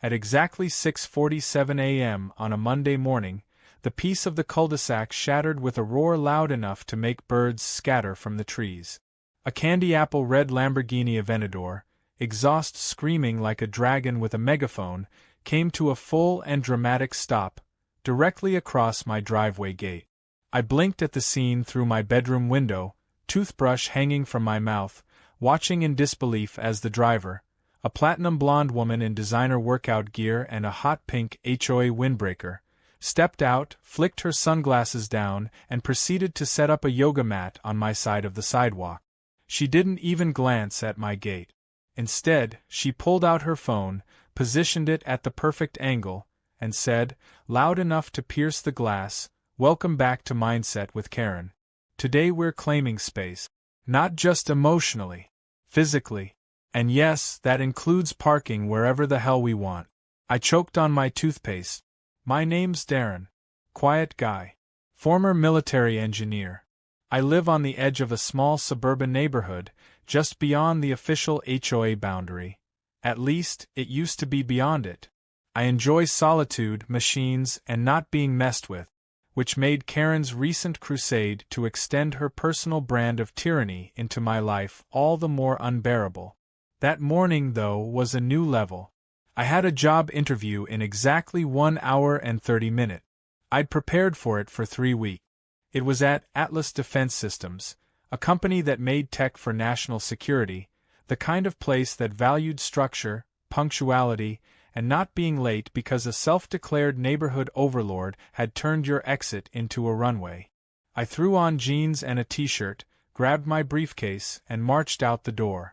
At exactly 6:47 a.m. on a Monday morning, the peace of the cul-de-sac shattered with a roar loud enough to make birds scatter from the trees. A candy-apple red Lamborghini Aventador, exhaust screaming like a dragon with a megaphone, came to a full and dramatic stop, directly across my driveway gate. I blinked at the scene through my bedroom window, toothbrush hanging from my mouth, watching in disbelief as the driver, a platinum blonde woman in designer workout gear and a hot pink HOA windbreaker, stepped out, flicked her sunglasses down, and proceeded to set up a yoga mat on my side of the sidewalk. She didn't even glance at my gate. Instead, she pulled out her phone, positioned it at the perfect angle, and said, loud enough to pierce the glass, "Welcome back to Mindset with Karen. Today we're claiming space. Not just emotionally, physically. And yes, that includes parking wherever the hell we want." I choked on my toothpaste. My name's Darren. Quiet guy. Former military engineer. I live on the edge of a small suburban neighborhood, just beyond the official HOA boundary. At least, it used to be beyond it. I enjoy solitude, machines, and not being messed with, which made Karen's recent crusade to extend her personal brand of tyranny into my life all the more unbearable. That morning, though, was a new level. I had a job interview in exactly 1 hour and 30 minutes. I'd prepared for it for 3 weeks. It was at Atlas Defense Systems, a company that made tech for national security, the kind of place that valued structure, punctuality, and not being late because a self-declared neighborhood overlord had turned your exit into a runway. I threw on jeans and a t-shirt, grabbed my briefcase, and marched out the door.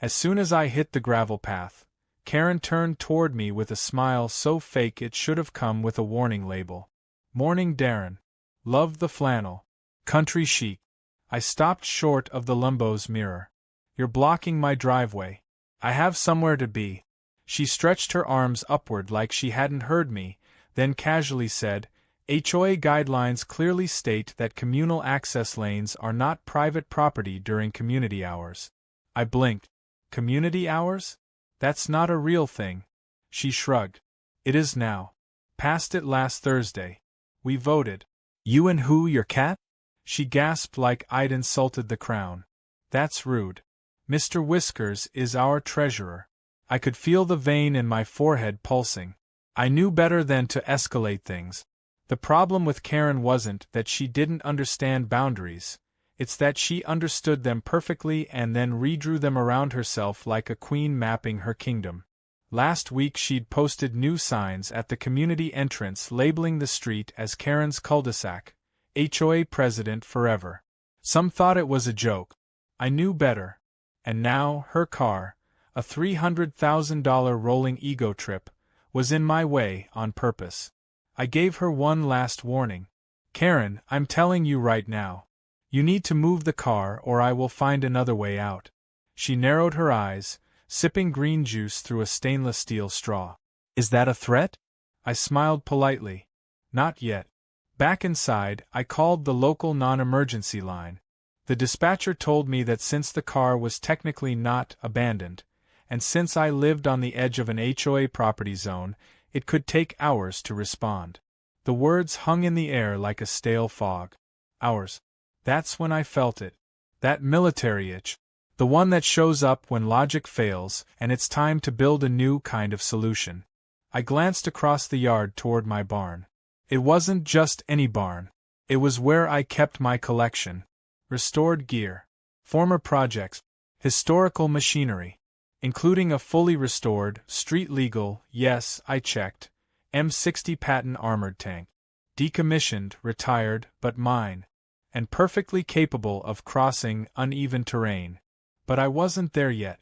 As soon as I hit the gravel path, Karen turned toward me with a smile so fake it should have come with a warning label. "Morning, Darren. Love the flannel. Country chic." I stopped short of the Lambo's mirror. "You're blocking my driveway. I have somewhere to be." She stretched her arms upward like she hadn't heard me, then casually said, "HOA guidelines clearly state that communal access lanes are not private property during community hours." I blinked. "Community hours? That's not a real thing." She shrugged. "It is now. Passed it last Thursday. We voted." "You and who, your cat?" She gasped like I'd insulted the crown. "That's rude. Mr. Whiskers is our treasurer." I could feel the vein in my forehead pulsing. I knew better than to escalate things. The problem with Karen wasn't that she didn't understand boundaries. It's that she understood them perfectly and then redrew them around herself like a queen mapping her kingdom. Last week she'd posted new signs at the community entrance labeling the street as Karen's cul-de-sac, HOA president forever. Some thought it was a joke. I knew better. And now, her car, a $300,000 rolling ego trip, was in my way on purpose. I gave her one last warning. "Karen, I'm telling you right now. You need to move the car or I will find another way out." She narrowed her eyes, sipping green juice through a stainless steel straw. "Is that a threat?" I smiled politely. "Not yet." Back inside, I called the local non-emergency line. The dispatcher told me that since the car was technically not abandoned, and since I lived on the edge of an HOA property zone, it could take hours to respond. The words hung in the air like a stale fog. Hours. That's when I felt it. That military itch. The one that shows up when logic fails and it's time to build a new kind of solution. I glanced across the yard toward my barn. It wasn't just any barn. It was where I kept my collection. Restored gear. Former projects. Historical machinery. Including a fully restored, street-legal, yes, I checked, M60 Patton armored tank. Decommissioned, retired, but mine. And perfectly capable of crossing uneven terrain. But I wasn't there yet.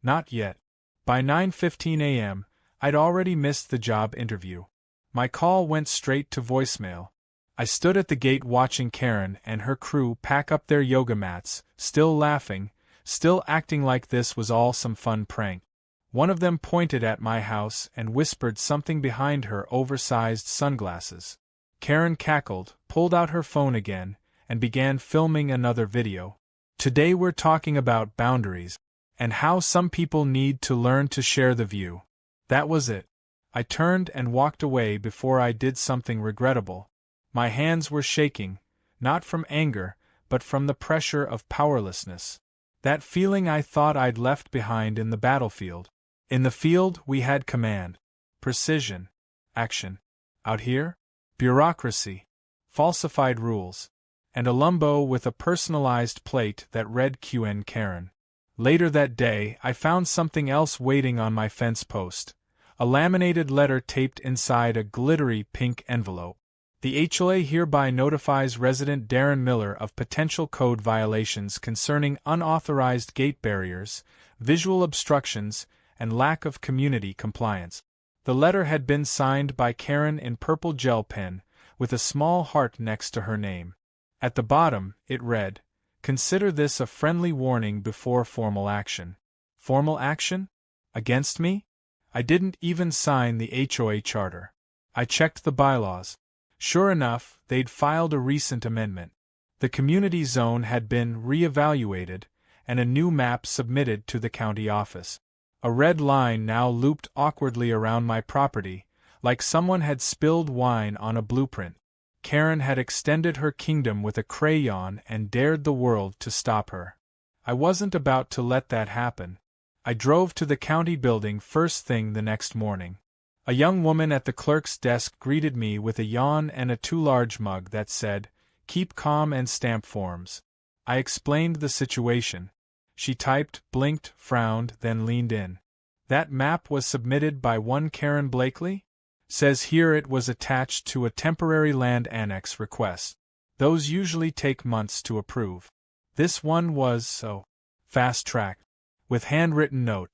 Not yet. By 9:15 a.m., I'd already missed the job interview. My call went straight to voicemail. I stood at the gate watching Karen and her crew pack up their yoga mats, still laughing, still acting like this was all some fun prank. One of them pointed at my house and whispered something behind her oversized sunglasses. Karen cackled, pulled out her phone again, and began filming another video. "Today we're talking about boundaries, and how some people need to learn to share the view." That was it. I turned and walked away before I did something regrettable. My hands were shaking, not from anger, but from the pressure of powerlessness. That feeling I thought I'd left behind in the battlefield. In the field, we had command, precision, action. Out here? Bureaucracy, falsified rules, and a Lambo with a personalized plate that read HOA Karen. Later that day, I found something else waiting on my fence post. A laminated letter taped inside a glittery pink envelope. The HOA hereby notifies resident Darren Miller of potential code violations concerning unauthorized gate barriers, visual obstructions, and lack of community compliance. The letter had been signed by Karen in purple gel pen, with a small heart next to her name. At the bottom, it read, "Consider this a friendly warning before formal action." Formal action? Against me? I didn't even sign the HOA charter. I checked the bylaws. Sure enough, they'd filed a recent amendment. The community zone had been re-evaluated, and a new map submitted to the county office. A red line now looped awkwardly around my property, like someone had spilled wine on a blueprint. Karen had extended her kingdom with a crayon and dared the world to stop her. I wasn't about to let that happen. I drove to the county building first thing the next morning. A young woman at the clerk's desk greeted me with a yawn and a too-large mug that said, "Keep calm and stamp forms." I explained the situation. She typed, blinked, frowned, then leaned in. "That map was submitted by one Karen Blakely? Says here it was attached to a temporary land annex request. Those usually take months to approve. This one was, so, fast-tracked. With handwritten note.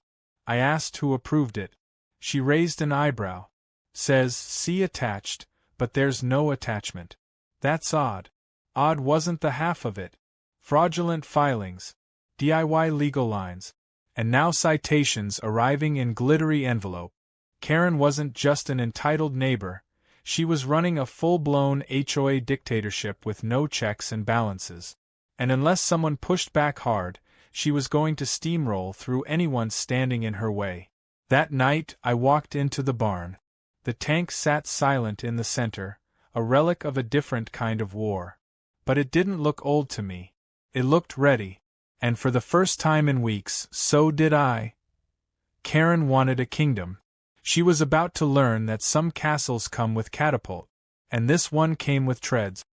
I asked who approved it. She raised an eyebrow. Says, see attached, but there's no attachment. That's odd. Odd wasn't the half of it. Fraudulent filings. DIY legal lines. And now citations arriving in glittery envelope. Karen wasn't just an entitled neighbor, she was running a full-blown HOA dictatorship with no checks and balances. And unless someone pushed back hard, she was going to steamroll through anyone standing in her way. That night, I walked into the barn. The tank sat silent in the center, a relic of a different kind of war. But it didn't look old to me. It looked ready. And for the first time in weeks, so did I. Karen wanted a kingdom. She was about to learn that some castles come with catapult, and this one came with treads.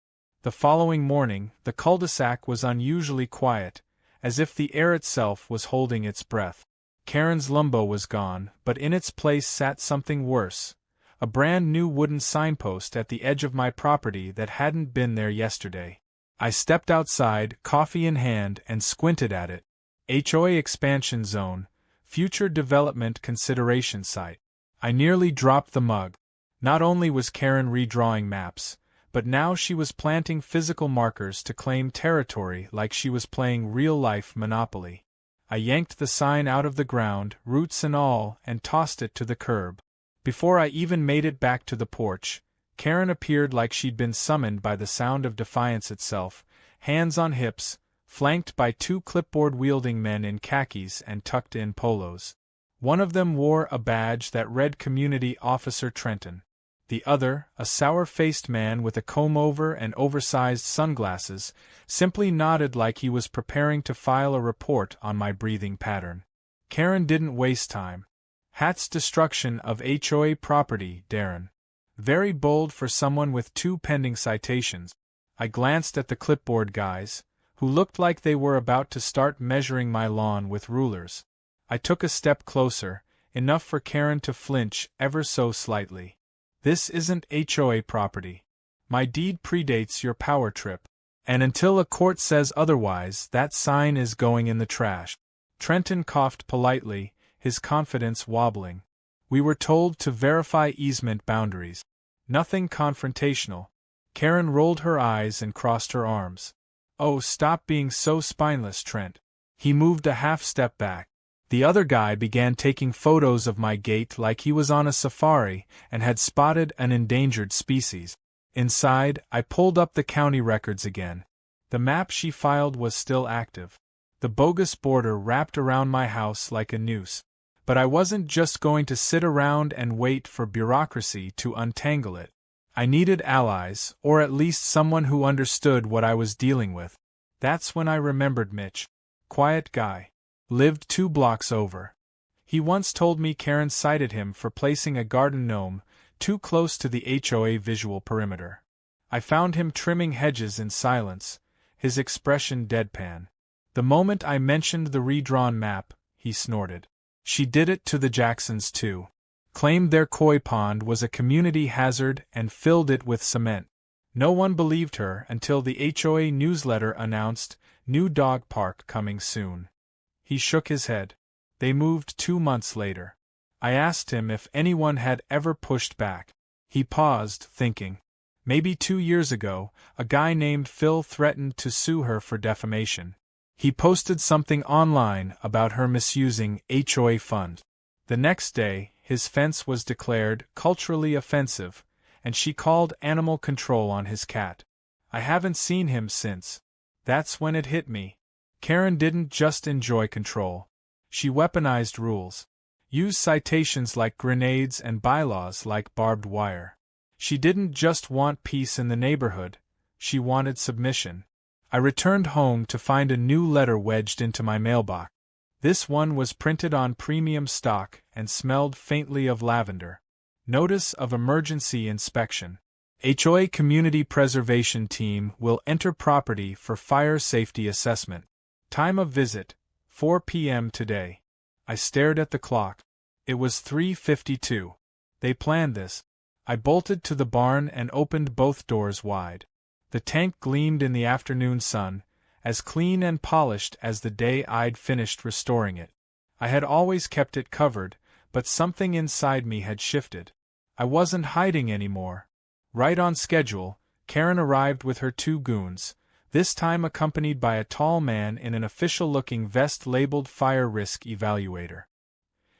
The following morning, the cul-de-sac was unusually quiet, as if the air itself was holding its breath. Karen's Lambo was gone, but in its place sat something worse, a brand-new wooden signpost at the edge of my property that hadn't been there yesterday. I stepped outside, coffee in hand, and squinted at it. HOA Expansion Zone, Future Development Consideration Site. I nearly dropped the mug. Not only was Karen redrawing maps, but now she was planting physical markers to claim territory like she was playing real-life Monopoly. I yanked the sign out of the ground, roots and all, and tossed it to the curb. Before I even made it back to the porch, Karen appeared like she'd been summoned by the sound of defiance itself, hands on hips, flanked by two clipboard-wielding men in khakis and tucked-in polos. One of them wore a badge that read Community Officer Trenton. The other, a sour-faced man with a comb-over and oversized sunglasses, simply nodded like he was preparing to file a report on my breathing pattern. Karen didn't waste time. Hat's destruction of HOA property, Darren. Very bold for someone with 2 pending citations. I glanced at the clipboard guys, who looked like they were about to start measuring my lawn with rulers. I took a step closer, enough for Karen to flinch ever so slightly. This isn't HOA property. My deed predates your power trip. And until a court says otherwise, that sign is going in the trash. Trenton coughed politely, his confidence wobbling. We were told to verify easement boundaries. Nothing confrontational. Karen rolled her eyes and crossed her arms. Oh, stop being so spineless, Trent. He moved a half-step back. The other guy began taking photos of my gate like he was on a safari and had spotted an endangered species. Inside, I pulled up the county records again. The map she filed was still active. The bogus border wrapped around my house like a noose. But I wasn't just going to sit around and wait for bureaucracy to untangle it. I needed allies, or at least someone who understood what I was dealing with. That's when I remembered Mitch. Quiet guy. Lived 2 blocks over. He once told me Karen cited him for placing a garden gnome too close to the HOA visual perimeter. I found him trimming hedges in silence, his expression deadpan. The moment I mentioned the redrawn map, he snorted. She did it to the Jacksons too. Claimed their koi pond was a community hazard and filled it with cement. No one believed her until the HOA newsletter announced, "New dog park coming soon." He shook his head. They moved 2 months later. I asked him if anyone had ever pushed back. He paused, thinking. Maybe 2 years ago, a guy named Phil threatened to sue her for defamation. He posted something online about her misusing HOA fund. The next day, his fence was declared culturally offensive, and she called animal control on his cat. I haven't seen him since. That's when it hit me. Karen didn't just enjoy control. She weaponized rules. Used citations like grenades and bylaws like barbed wire. She didn't just want peace in the neighborhood, she wanted submission. I returned home to find a new letter wedged into my mailbox. This one was printed on premium stock and smelled faintly of lavender. Notice of emergency inspection. HOA Community Preservation Team will enter property for fire safety assessment. Time of visit, 4 p.m. today. I stared at the clock. It was 3:52. They planned this. I bolted to the barn and opened both doors wide. The tank gleamed in the afternoon sun, as clean and polished as the day I'd finished restoring it. I had always kept it covered, but something inside me had shifted. I wasn't hiding anymore. Right on schedule, Karen arrived with her 2 goons, this time accompanied by a tall man in an official-looking vest labeled Fire Risk Evaluator.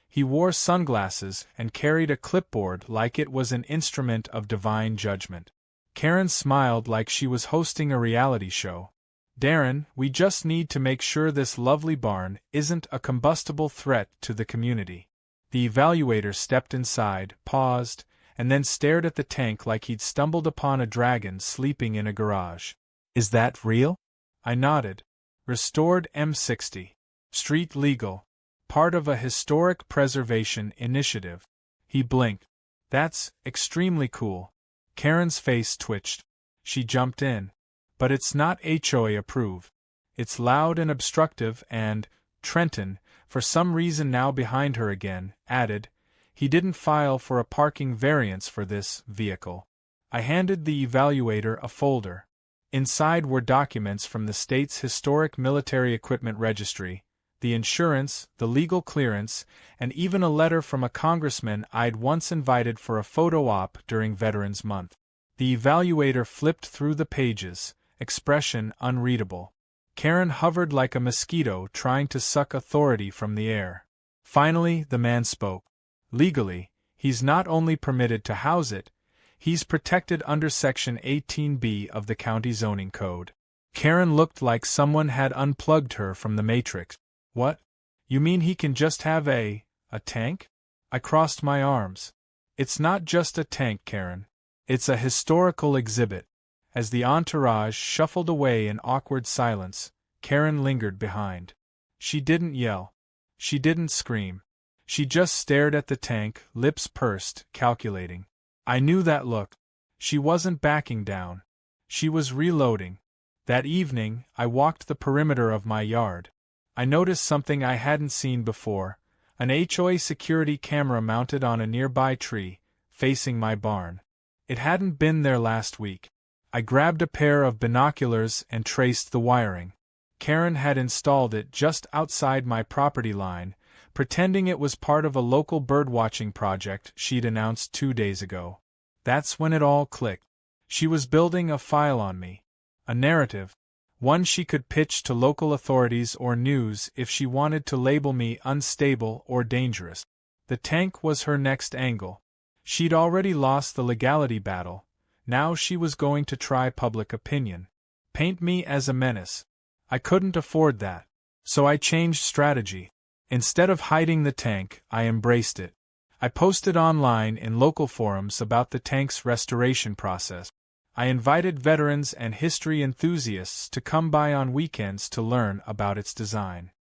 He wore sunglasses and carried a clipboard like it was an instrument of divine judgment. Karen smiled like she was hosting a reality show. "Darren, we just need to make sure this lovely barn isn't a combustible threat to the community." The evaluator stepped inside, paused, and then stared at the tank like he'd stumbled upon a dragon sleeping in a garage. "Is that real?" I nodded. "Restored M60. Street legal. Part of a historic preservation initiative." He blinked. "That's extremely cool." Karen's face twitched. She jumped in. "But it's not HOA approved. It's loud and obstructive and," Trenton, for some reason now behind her again, added, "he didn't file for a parking variance for this vehicle." I handed the evaluator a folder. Inside were documents from the state's Historic Military Equipment Registry, the insurance, the legal clearance, and even a letter from a congressman I'd once invited for a photo op during Veterans Month. The evaluator flipped through the pages, expression unreadable. Karen hovered like a mosquito trying to suck authority from the air. Finally, the man spoke. "Legally, he's not only permitted to house it, he's protected under Section 18B of the County Zoning Code." Karen looked like someone had unplugged her from the Matrix. "What? You mean he can just have a tank?" I crossed my arms. "It's not just a tank, Karen. It's a historical exhibit." As the entourage shuffled away in awkward silence, Karen lingered behind. She didn't yell. She didn't scream. She just stared at the tank, lips pursed, calculating. I knew that look. She wasn't backing down. She was reloading. That evening, I walked the perimeter of my yard. I noticed something I hadn't seen before, an HOA security camera mounted on a nearby tree, facing my barn. It hadn't been there last week. I grabbed a pair of binoculars and traced the wiring. Karen had installed it just outside my property line, pretending it was part of a local birdwatching project she'd announced 2 days ago. That's when it all clicked. She was building a file on me. A narrative. One she could pitch to local authorities or news if she wanted to label me unstable or dangerous. The tank was her next angle. She'd already lost the legality battle. Now she was going to try public opinion. Paint me as a menace. I couldn't afford that. So I changed strategy. Instead of hiding the tank, I embraced it. I posted online in local forums about the tank's restoration process. I invited veterans and history enthusiasts to come by on weekends to learn about its design.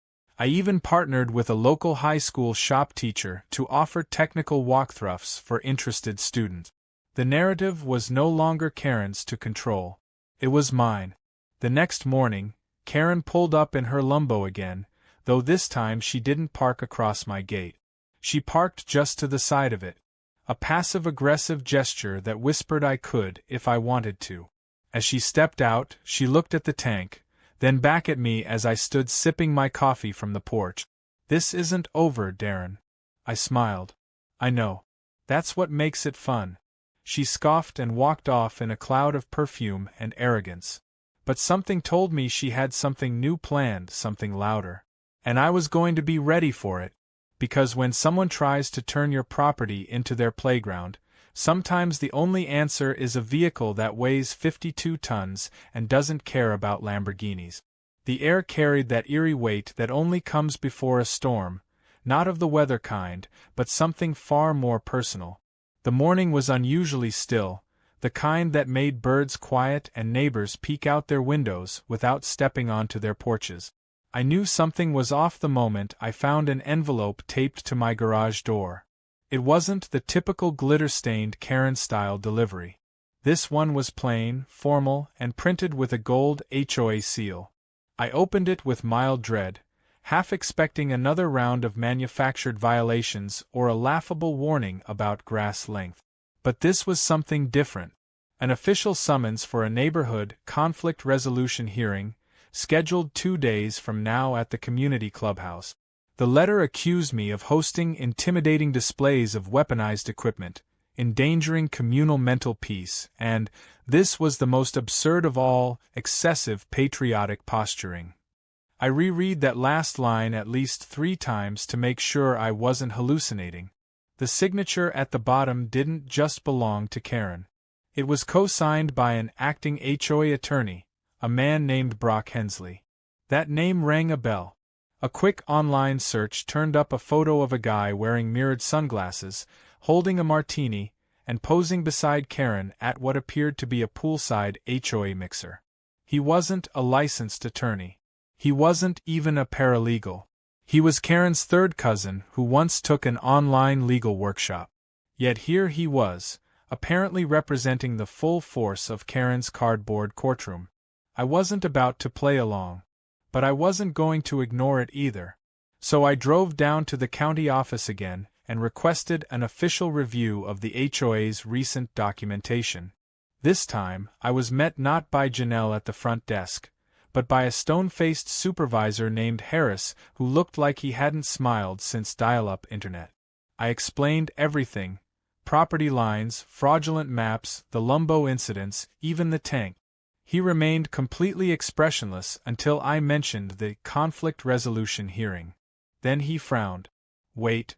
I even partnered with a local high school shop teacher to offer technical walkthroughs for interested students. The narrative was no longer Karen's to control. It was mine. The next morning, Karen pulled up in her Lambo again, though this time she didn't park across my gate. She parked just to the side of it. A passive-aggressive gesture that whispered I could if I wanted to. As she stepped out, she looked at the tank, then back at me as I stood sipping my coffee from the porch. "This isn't over, Darren." I smiled. "I know. That's what makes it fun." She scoffed and walked off in a cloud of perfume and arrogance. But something told me she had something new planned, something louder. And I was going to be ready for it. Because when someone tries to turn your property into their playground, sometimes the only answer is a vehicle that weighs 52 tons and doesn't care about Lamborghinis. The air carried that eerie weight that only comes before a storm, not of the weather kind, but something far more personal. The morning was unusually still, the kind that made birds quiet and neighbors peek out their windows without stepping onto their porches. I knew something was off the moment I found an envelope taped to my garage door. It wasn't the typical glitter-stained Karen-style delivery. This one was plain, formal, and printed with a gold HOA seal. I opened it with mild dread, half expecting another round of manufactured violations or a laughable warning about grass length. But this was something different. An official summons for a neighborhood conflict resolution hearing, scheduled 2 days from now at the community clubhouse. The letter accused me of hosting intimidating displays of weaponized equipment, endangering communal mental peace, and, this was the most absurd of all, excessive patriotic posturing. I reread that last line at least 3 times to make sure I wasn't hallucinating. The signature at the bottom didn't just belong to Karen. It was co-signed by an acting HOA attorney, a man named Brock Hensley. That name rang a bell. A quick online search turned up a photo of a guy wearing mirrored sunglasses, holding a martini, and posing beside Karen at what appeared to be a poolside HOA mixer. He wasn't a licensed attorney. He wasn't even a paralegal. He was Karen's third cousin who once took an online legal workshop. Yet here he was, apparently representing the full force of Karen's cardboard courtroom. I wasn't about to play along. But I wasn't going to ignore it either. So I drove down to the county office again and requested an official review of the HOA's recent documentation. This time, I was met not by Janelle at the front desk, but by a stone-faced supervisor named Harris who looked like he hadn't smiled since dial-up internet. I explained everything: property lines, fraudulent maps, the Lambo incidents, even the tank. He remained completely expressionless until I mentioned the conflict resolution hearing. Then he frowned. "Wait.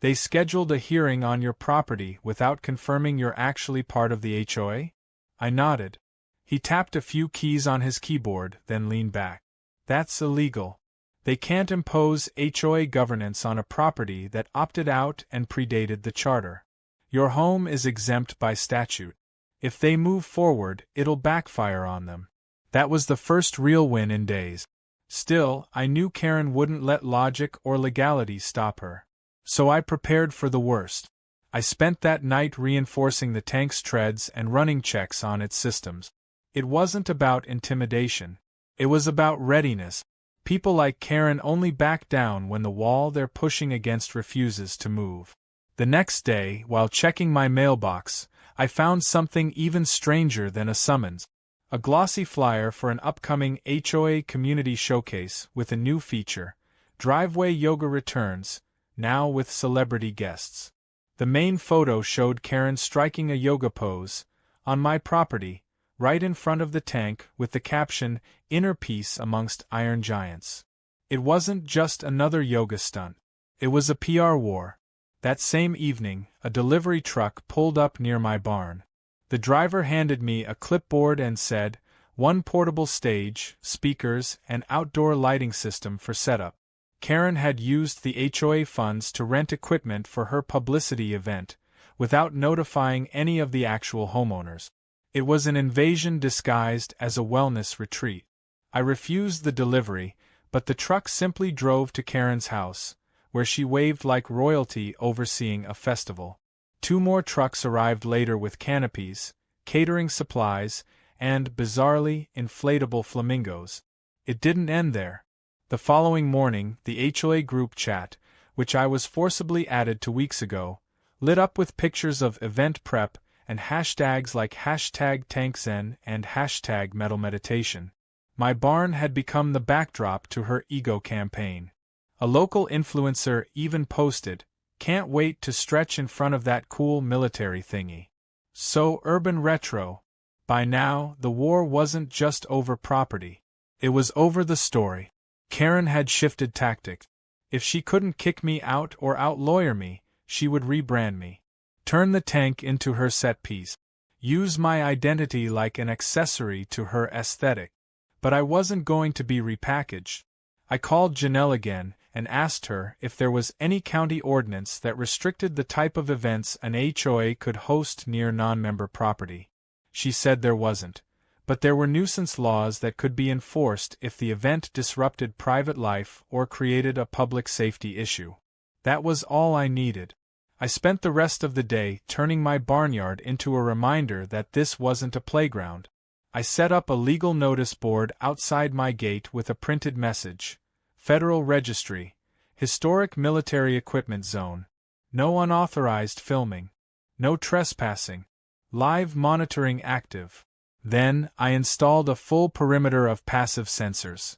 They scheduled a hearing on your property without confirming you're actually part of the HOA?" I nodded. He tapped a few keys on his keyboard, then leaned back. "That's illegal. They can't impose HOA governance on a property that opted out and predated the charter. Your home is exempt by statute. If they move forward, it'll backfire on them." That was the first real win in days. Still, I knew Karen wouldn't let logic or legality stop her. So I prepared for the worst. I spent that night reinforcing the tank's treads and running checks on its systems. It wasn't about intimidation. It was about readiness. People like Karen only back down when the wall they're pushing against refuses to move. The next day, while checking my mailbox, I found something even stranger than a summons. A glossy flyer for an upcoming HOA community showcase with a new feature: driveway yoga returns, now with celebrity guests. The main photo showed Karen striking a yoga pose, on my property, right in front of the tank with the caption, "Inner peace amongst iron giants." It wasn't just another yoga stunt. It was a PR war. That same evening, a delivery truck pulled up near my barn. The driver handed me a clipboard and said, "One portable stage, speakers, and outdoor lighting system for setup." Karen had used the HOA funds to rent equipment for her publicity event, without notifying any of the actual homeowners. It was an invasion disguised as a wellness retreat. I refused the delivery, but the truck simply drove to Karen's house, where she waved like royalty overseeing a festival. 2 more trucks arrived later with canopies, catering supplies, and, bizarrely, inflatable flamingos. It didn't end there. The following morning, the HOA group chat, which I was forcibly added to weeks ago, lit up with pictures of event prep and hashtags like #TankZen and #MetalMeditation. My barn had become the backdrop to her ego campaign. A local influencer even posted, "Can't wait to stretch in front of that cool military thingy." So urban retro. By now, the war wasn't just over property. It was over the story. Karen had shifted tactics. If she couldn't kick me out or out-lawyer me, she would rebrand me. Turn the tank into her set piece. Use my identity like an accessory to her aesthetic. But I wasn't going to be repackaged. I called Janelle again and asked her if there was any county ordinance that restricted the type of events an HOA could host near non-member property. She said there wasn't, but there were nuisance laws that could be enforced if the event disrupted private life or created a public safety issue. That was all I needed. I spent the rest of the day turning my barnyard into a reminder that this wasn't a playground. I set up a legal notice board outside my gate with a printed message: Federal Registry, Historic Military Equipment Zone. No unauthorized filming. No trespassing. Live monitoring active. Then, I installed a full perimeter of passive sensors.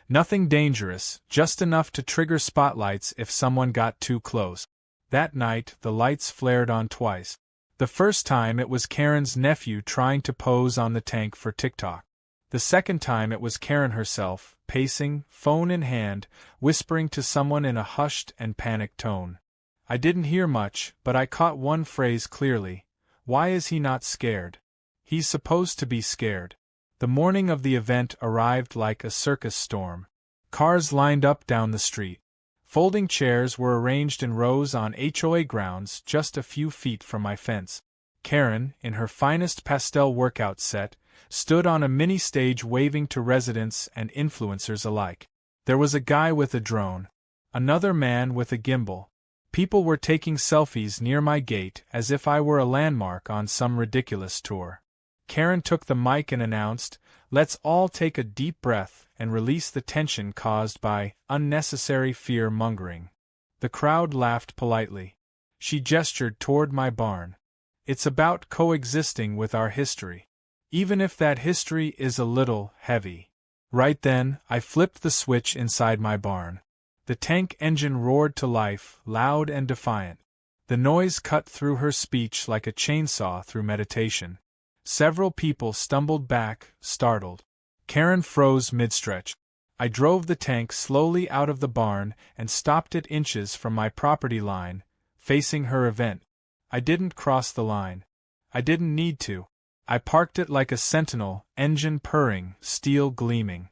Nothing dangerous, just enough to trigger spotlights if someone got too close. That night, the lights flared on twice. The first time it was Karen's nephew trying to pose on the tank for TikTok. The second time it was Karen herself, pacing, phone in hand, whispering to someone in a hushed and panicked tone. I didn't hear much, but I caught one phrase clearly: "Why is he not scared? He's supposed to be scared." The morning of the event arrived like a circus storm. Cars lined up down the street. Folding chairs were arranged in rows on HOA grounds just a few feet from my fence. Karen, in her finest pastel workout set, stood on a mini-stage waving to residents and influencers alike. There was a guy with a drone. Another man with a gimbal. People were taking selfies near my gate as if I were a landmark on some ridiculous tour. Karen took the mic and announced, "Let's all take a deep breath and release the tension caused by unnecessary fear-mongering." The crowd laughed politely. She gestured toward my barn. "It's about coexisting with our history. Even if that history is a little heavy." Right then, I flipped the switch inside my barn. The tank engine roared to life, loud and defiant. The noise cut through her speech like a chainsaw through meditation. Several people stumbled back, startled. Karen froze mid-stretch. I drove the tank slowly out of the barn and stopped it inches from my property line, facing her event. I didn't cross the line. I didn't need to. I parked it like a sentinel, engine purring, steel gleaming.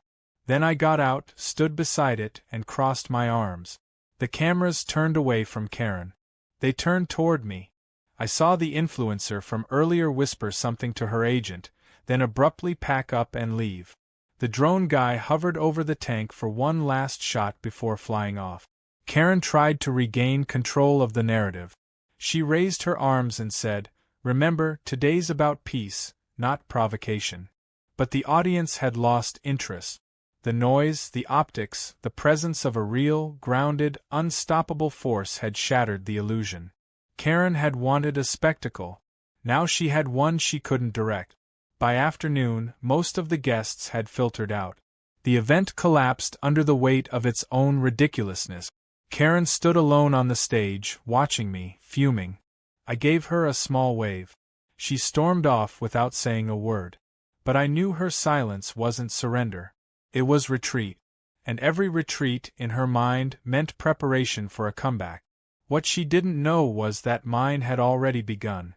Then I got out, stood beside it, and crossed my arms. The cameras turned away from Karen. They turned toward me. I saw the influencer from earlier whisper something to her agent, then abruptly pack up and leave. The drone guy hovered over the tank for one last shot before flying off. Karen tried to regain control of the narrative. She raised her arms and said, "Remember, today's about peace, not provocation." But the audience had lost interest. The noise, the optics, the presence of a real, grounded, unstoppable force had shattered the illusion. Karen had wanted a spectacle. Now she had one she couldn't direct. By afternoon, most of the guests had filtered out. The event collapsed under the weight of its own ridiculousness. Karen stood alone on the stage, watching me, fuming. I gave her a small wave. She stormed off without saying a word. But I knew her silence wasn't surrender. It was retreat. And every retreat, in her mind, meant preparation for a comeback. What she didn't know was that mine had already begun.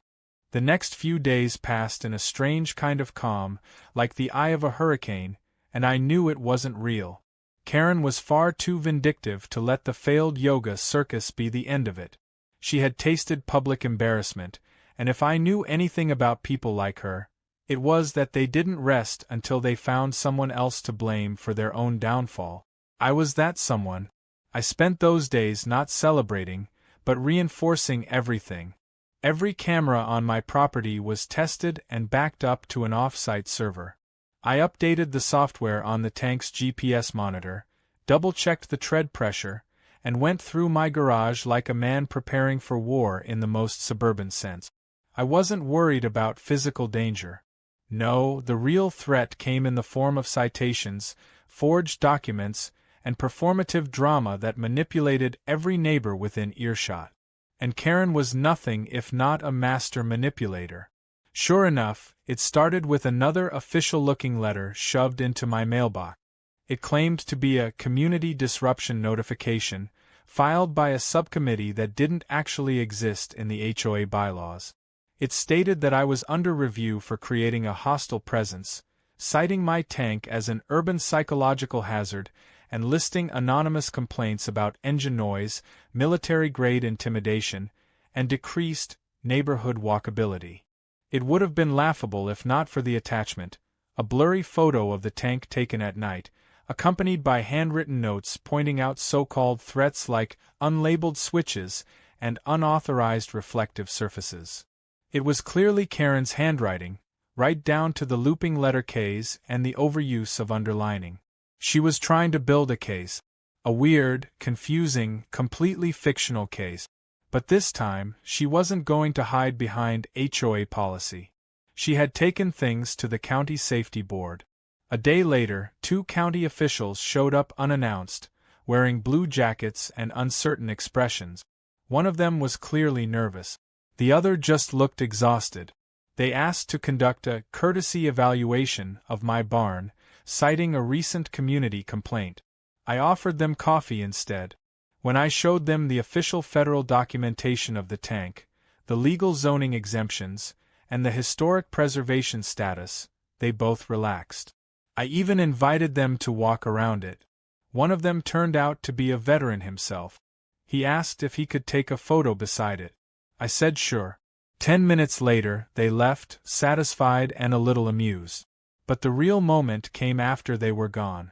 The next few days passed in a strange kind of calm, like the eye of a hurricane, and I knew it wasn't real. Karen was far too vindictive to let the failed yoga circus be the end of it. She had tasted public embarrassment, and if I knew anything about people like her, it was that they didn't rest until they found someone else to blame for their own downfall. I was that someone. I spent those days not celebrating, but reinforcing everything. Every camera on my property was tested and backed up to an off-site server. I updated the software on the tank's GPS monitor, double-checked the tread pressure, and went through my garage like a man preparing for war in the most suburban sense. I wasn't worried about physical danger. No, the real threat came in the form of citations, forged documents, and performative drama that manipulated every neighbor within earshot. And Karen was nothing if not a master manipulator. Sure enough, it started with another official-looking letter shoved into my mailbox. It claimed to be a community disruption notification, filed by a subcommittee that didn't actually exist in the HOA bylaws. It stated that I was under review for creating a hostile presence, citing my tank as an urban psychological hazard, and listing anonymous complaints about engine noise, military-grade intimidation, and decreased neighborhood walkability. It would have been laughable if not for the attachment, a blurry photo of the tank taken at night, accompanied by handwritten notes pointing out so-called threats like unlabeled switches and unauthorized reflective surfaces. It was clearly Karen's handwriting, right down to the looping letter Ks and the overuse of underlining. She was trying to build a case. A weird, confusing, completely fictional case. But this time, she wasn't going to hide behind HOA policy. She had taken things to the county safety board. A day later, 2 county officials showed up unannounced, wearing blue jackets and uncertain expressions. One of them was clearly nervous. The other just looked exhausted. They asked to conduct a courtesy evaluation of my barn, citing a recent community complaint. I offered them coffee instead. When I showed them the official federal documentation of the tank, the legal zoning exemptions, and the historic preservation status, they both relaxed. I even invited them to walk around it. One of them turned out to be a veteran himself. He asked if he could take a photo beside it. I said sure. 10 minutes later, they left, satisfied and a little amused. But the real moment came after they were gone.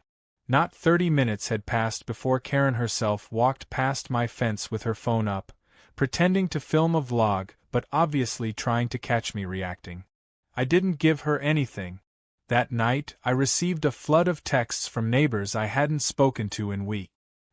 Not 30 minutes had passed before Karen herself walked past my fence with her phone up, pretending to film a vlog but obviously trying to catch me reacting. I didn't give her anything. That night, I received a flood of texts from neighbors I hadn't spoken to in weeks.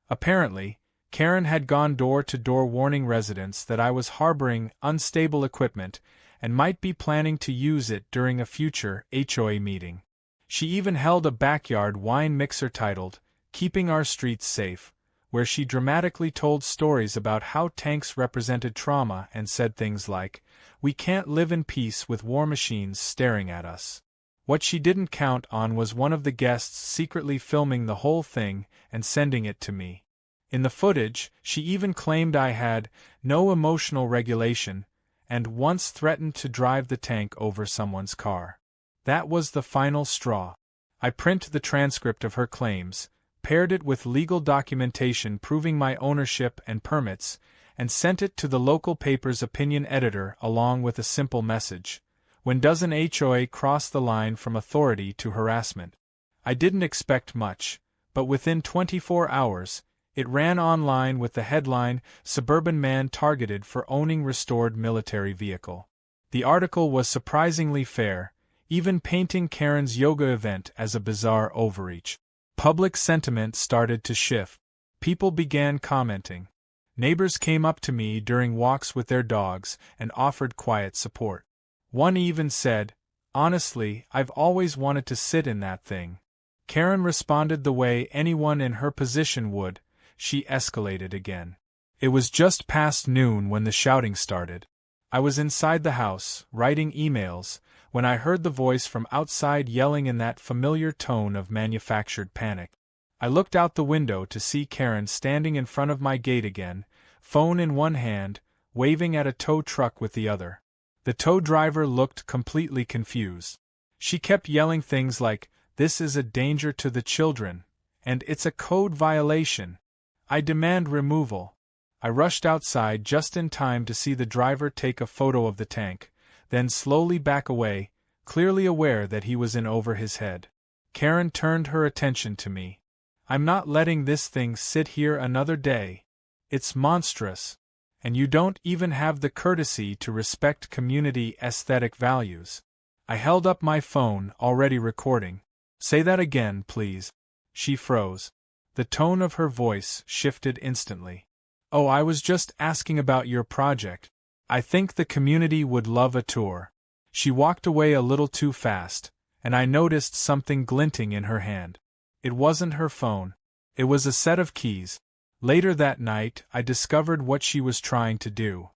Apparently, Karen had gone door to door warning residents that I was harboring unstable equipment and might be planning to use it during a future HOA meeting. She even held a backyard wine mixer titled, "Keeping Our Streets Safe," where she dramatically told stories about how tanks represented trauma and said things like, "We can't live in peace with war machines staring at us." What she didn't count on was one of the guests secretly filming the whole thing and sending it to me. In the footage, she even claimed I had no emotional regulation and once threatened to drive the tank over someone's car. That was the final straw. I printed the transcript of her claims, paired it with legal documentation proving my ownership and permits, and sent it to the local paper's opinion editor along with a simple message. When does an HOA cross the line from authority to harassment? I didn't expect much, but within 24 hours, it ran online with the headline, "Suburban Man Targeted for Owning Restored Military Vehicle." The article was surprisingly fair, even painting Karen's yoga event as a bizarre overreach. Public sentiment started to shift. People began commenting. Neighbors came up to me during walks with their dogs and offered quiet support. One even said, "Honestly, I've always wanted to sit in that thing." Karen responded the way anyone in her position would. She escalated again. It was just past noon when the shouting started. I was inside the house, writing emails, when I heard the voice from outside yelling in that familiar tone of manufactured panic. I looked out the window to see Karen standing in front of my gate again, phone in one hand, waving at a tow truck with the other. The tow driver looked completely confused. She kept yelling things like, "This is a danger to the children," and it's a code violation. I demand removal." I rushed outside just in time to see the driver take a photo of the tank, then slowly back away, clearly aware that he was in over his head. Karen turned her attention to me. "I'm not letting this thing sit here another day. It's monstrous. And you don't even have the courtesy to respect community aesthetic values." I held up my phone, already recording. "Say that again, please." She froze. The tone of her voice shifted instantly. "Oh, I was just asking about your project. I think the community would love a tour." She walked away a little too fast, and I noticed something glinting in her hand. It wasn't her phone. It was a set of keys. Later that night, I discovered what she was trying to do.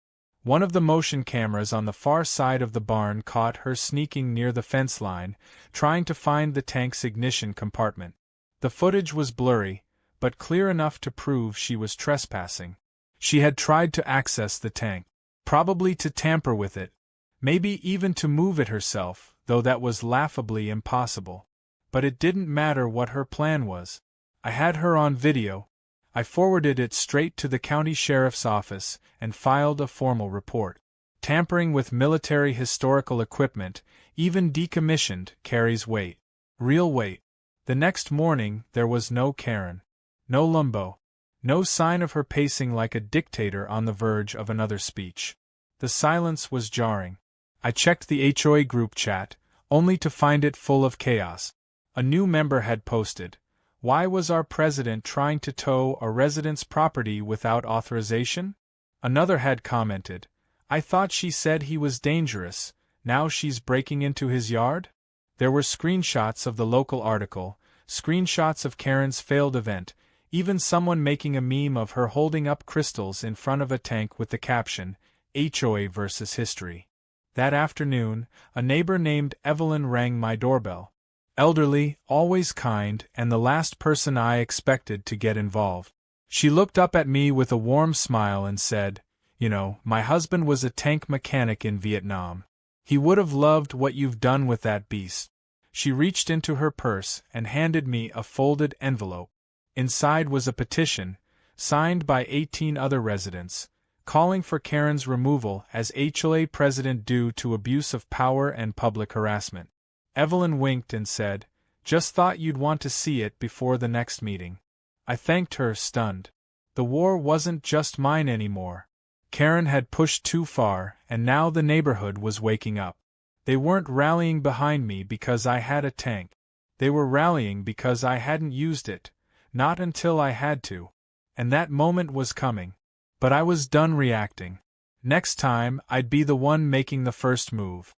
One of the motion cameras on the far side of the barn caught her sneaking near the fence line, trying to find the tank's ignition compartment. The footage was blurry, but clear enough to prove she was trespassing. She had tried to access the tank, probably to tamper with it, maybe even to move it herself, though that was laughably impossible. But it didn't matter what her plan was. I had her on video. I forwarded it straight to the county sheriff's office and filed a formal report. Tampering with military historical equipment, even decommissioned, carries weight. Real weight. The next morning, there was no Karen. No Lambo. No sign of her pacing like a dictator on the verge of another speech. The silence was jarring. I checked the HOA group chat, only to find it full of chaos. A new member had posted, "Why was our president trying to tow a resident's property without authorization?" Another had commented, "I thought she said he was dangerous, now she's breaking into his yard?" There were screenshots of the local article, screenshots of Karen's failed event, even someone making a meme of her holding up crystals in front of a tank with the caption, "HOA versus history." That afternoon, a neighbor named Evelyn rang my doorbell. Elderly, always kind, and the last person I expected to get involved. She looked up at me with a warm smile and said, "You know, my husband was a tank mechanic in Vietnam. He would have loved what you've done with that beast." She reached into her purse and handed me a folded envelope. Inside was a petition, signed by 18 other residents, calling for Karen's removal as HOA president due to abuse of power and public harassment. Evelyn winked and said, "Just thought you'd want to see it before the next meeting." I thanked her, stunned. The war wasn't just mine anymore. Karen had pushed too far, and now the neighborhood was waking up. They weren't rallying behind me because I had a tank. They were rallying because I hadn't used it, not until I had to. And that moment was coming. But I was done reacting. Next time, I'd be the one making the first move.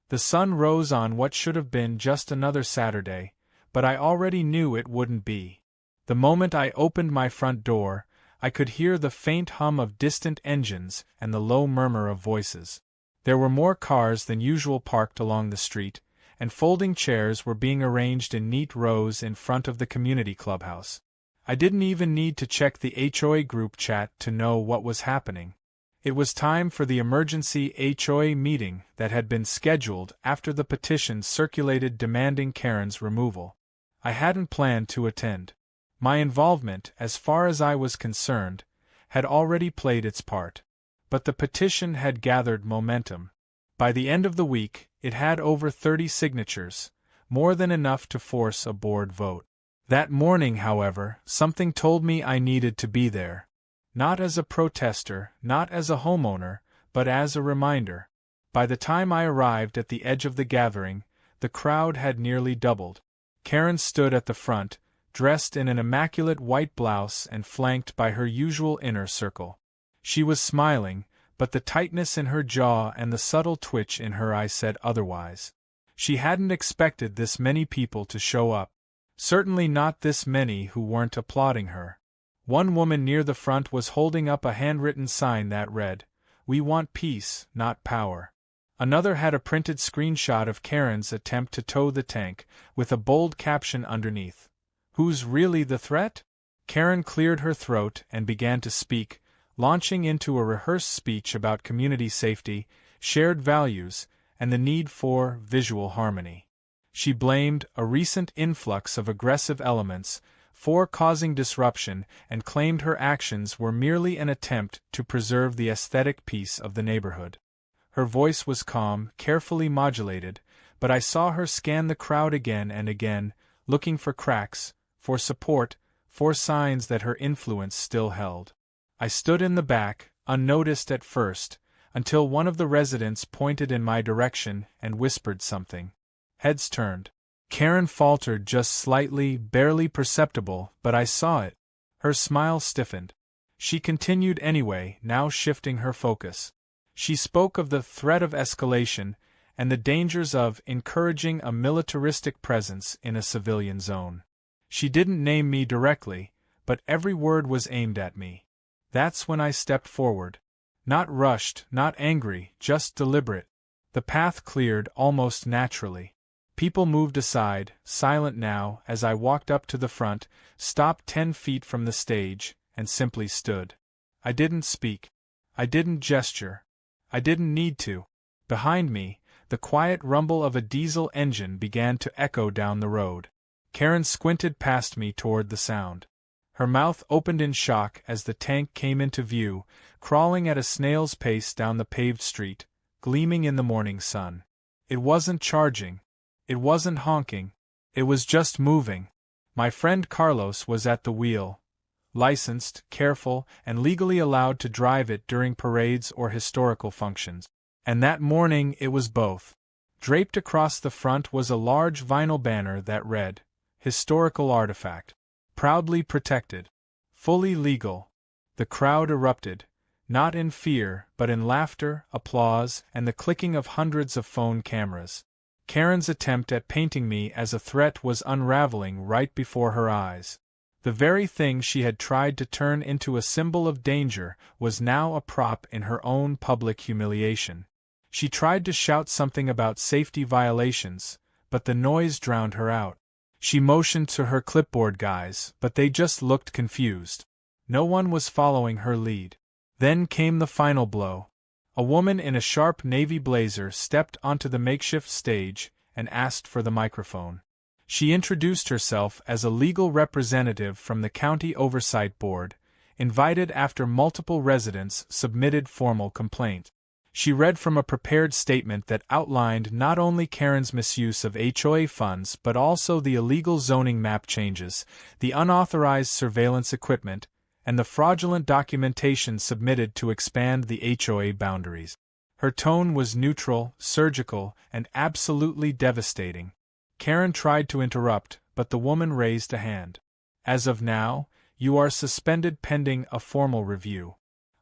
The sun rose on what should have been just another Saturday, but I already knew it wouldn't be. The moment I opened my front door, I could hear the faint hum of distant engines and the low murmur of voices. There were more cars than usual parked along the street, and folding chairs were being arranged in neat rows in front of the community clubhouse. I didn't even need to check the HOA group chat to know what was happening. It was time for the emergency HOA meeting that had been scheduled after the petition circulated demanding Karen's removal. I hadn't planned to attend. My involvement, as far as I was concerned, had already played its part. But the petition had gathered momentum. By the end of the week, it had over 30 signatures, more than enough to force a board vote. That morning, however, something told me I needed to be there. Not as a protester, not as a homeowner, but as a reminder. By the time I arrived at the edge of the gathering, the crowd had nearly doubled. Karen stood at the front, dressed in an immaculate white blouse and flanked by her usual inner circle. She was smiling, but the tightness in her jaw and the subtle twitch in her eye said otherwise. She hadn't expected this many people to show up. Certainly not this many who weren't applauding her. One woman near the front was holding up a handwritten sign that read, "We want peace, not power." Another had a printed screenshot of Karen's attempt to tow the tank, with a bold caption underneath, "Who's really the threat?" Karen cleared her throat and began to speak, launching into a rehearsed speech about community safety, shared values, and the need for visual harmony. She blamed a recent influx of aggressive elements, for causing disruption, and claimed her actions were merely an attempt to preserve the aesthetic peace of the neighborhood. Her voice was calm, carefully modulated, but I saw her scan the crowd again and again, looking for cracks, for support, for signs that her influence still held. I stood in the back, unnoticed at first, until one of the residents pointed in my direction and whispered something. Heads turned. Karen faltered just slightly, barely perceptible, but I saw it. Her smile stiffened. She continued anyway, now shifting her focus. She spoke of the threat of escalation and the dangers of encouraging a militaristic presence in a civilian zone. She didn't name me directly, but every word was aimed at me. That's when I stepped forward. Not rushed, not angry, just deliberate. The path cleared almost naturally. People moved aside, silent now, as I walked up to the front, stopped 10 feet from the stage, and simply stood. I didn't speak. I didn't gesture. I didn't need to. Behind me, the quiet rumble of a diesel engine began to echo down the road. Karen squinted past me toward the sound. Her mouth opened in shock as the tank came into view, crawling at a snail's pace down the paved street, gleaming in the morning sun. It wasn't charging. It wasn't honking. It was just moving. My friend Carlos was at the wheel. Licensed, careful, and legally allowed to drive it during parades or historical functions. And that morning it was both. Draped across the front was a large vinyl banner that read, "Historical Artifact. Proudly protected. Fully legal." The crowd erupted, not in fear but in laughter, applause, and the clicking of hundreds of phone cameras. Karen's attempt at painting me as a threat was unraveling right before her eyes. The very thing she had tried to turn into a symbol of danger was now a prop in her own public humiliation. She tried to shout something about safety violations, but the noise drowned her out. She motioned to her clipboard guys, but they just looked confused. No one was following her lead. Then came the final blow. A woman in a sharp navy blazer stepped onto the makeshift stage and asked for the microphone. She introduced herself as a legal representative from the County Oversight Board, invited after multiple residents submitted formal complaint. She read from a prepared statement that outlined not only Karen's misuse of HOA funds but also the illegal zoning map changes, the unauthorized surveillance equipment, and the fraudulent documentation submitted to expand the HOA boundaries. Her tone was neutral, surgical, and absolutely devastating. Karen tried to interrupt, but the woman raised a hand. "As of now, you are suspended pending a formal review.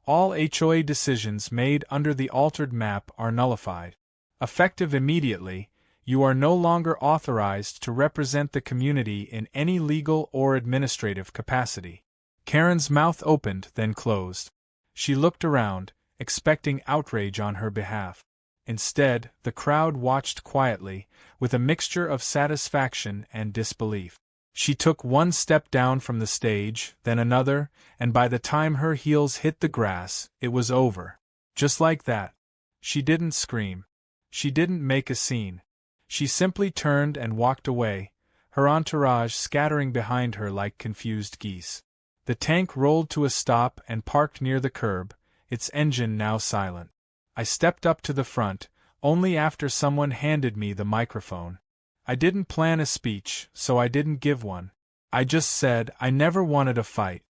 All HOA decisions made under the altered map are nullified. Effective immediately, you are no longer authorized to represent the community in any legal or administrative capacity." Karen's mouth opened, then closed. She looked around, expecting outrage on her behalf. Instead, the crowd watched quietly, with a mixture of satisfaction and disbelief. She took one step down from the stage, then another, and by the time her heels hit the grass, it was over. Just like that. She didn't scream. She didn't make a scene. She simply turned and walked away, her entourage scattering behind her like confused geese. The tank rolled to a stop and parked near the curb, its engine now silent. I stepped up to the front, only after someone handed me the microphone. I didn't plan a speech, so I didn't give one. I just said I never wanted a fight.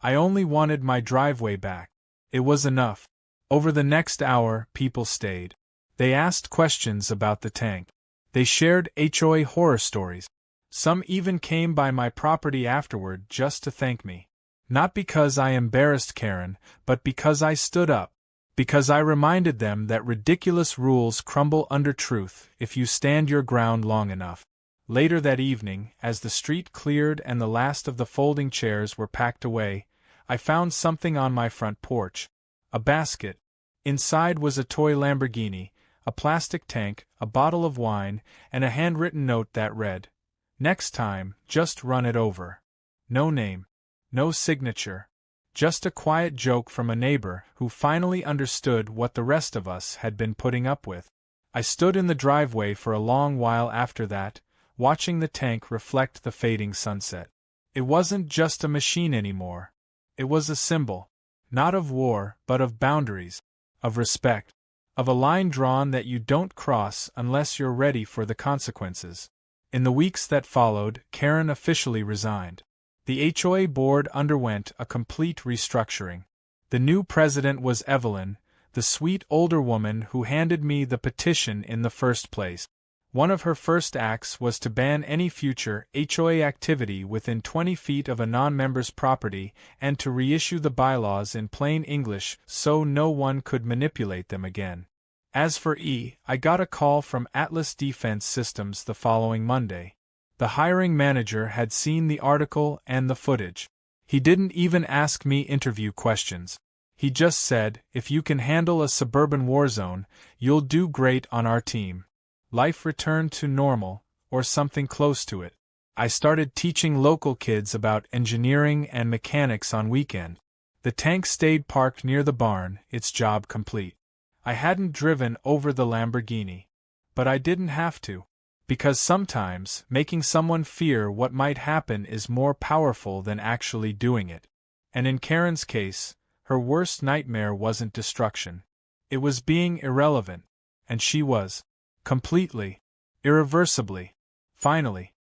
I only wanted my driveway back. It was enough. Over the next hour, people stayed. They asked questions about the tank. They shared HOA horror stories. Some even came by my property afterward just to thank me. Not because I embarrassed Karen, but because I stood up. Because I reminded them that ridiculous rules crumble under truth if you stand your ground long enough. Later that evening, as the street cleared and the last of the folding chairs were packed away, I found something on my front porch. A basket. Inside was a toy Lamborghini, a plastic tank, a bottle of wine, and a handwritten note that read, "Next time, just run it over." No name. No signature. Just a quiet joke from a neighbor who finally understood what the rest of us had been putting up with. I stood in the driveway for a long while after that, watching the tank reflect the fading sunset. It wasn't just a machine anymore. It was a symbol, not of war, but of boundaries, of respect, of a line drawn that you don't cross unless you're ready for the consequences. In the weeks that followed, Karen officially resigned. The HOA board underwent a complete restructuring. The new president was Evelyn, the sweet older woman who handed me the petition in the first place. One of her first acts was to ban any future HOA activity within 20 feet of a non-member's property and to reissue the bylaws in plain English so no one could manipulate them again. As for I got a call from Atlas Defense Systems the following Monday. The hiring manager had seen the article and the footage. He didn't even ask me interview questions. He just said, "If you can handle a suburban war zone, you'll do great on our team." Life returned to normal, or something close to it. I started teaching local kids about engineering and mechanics on weekend. The tank stayed parked near the barn, its job complete. I hadn't driven over the Lamborghini. But I didn't have to. Because sometimes, making someone fear what might happen is more powerful than actually doing it. And in Karen's case, her worst nightmare wasn't destruction. It was being irrelevant. And she was. Completely. Irreversibly. Finally.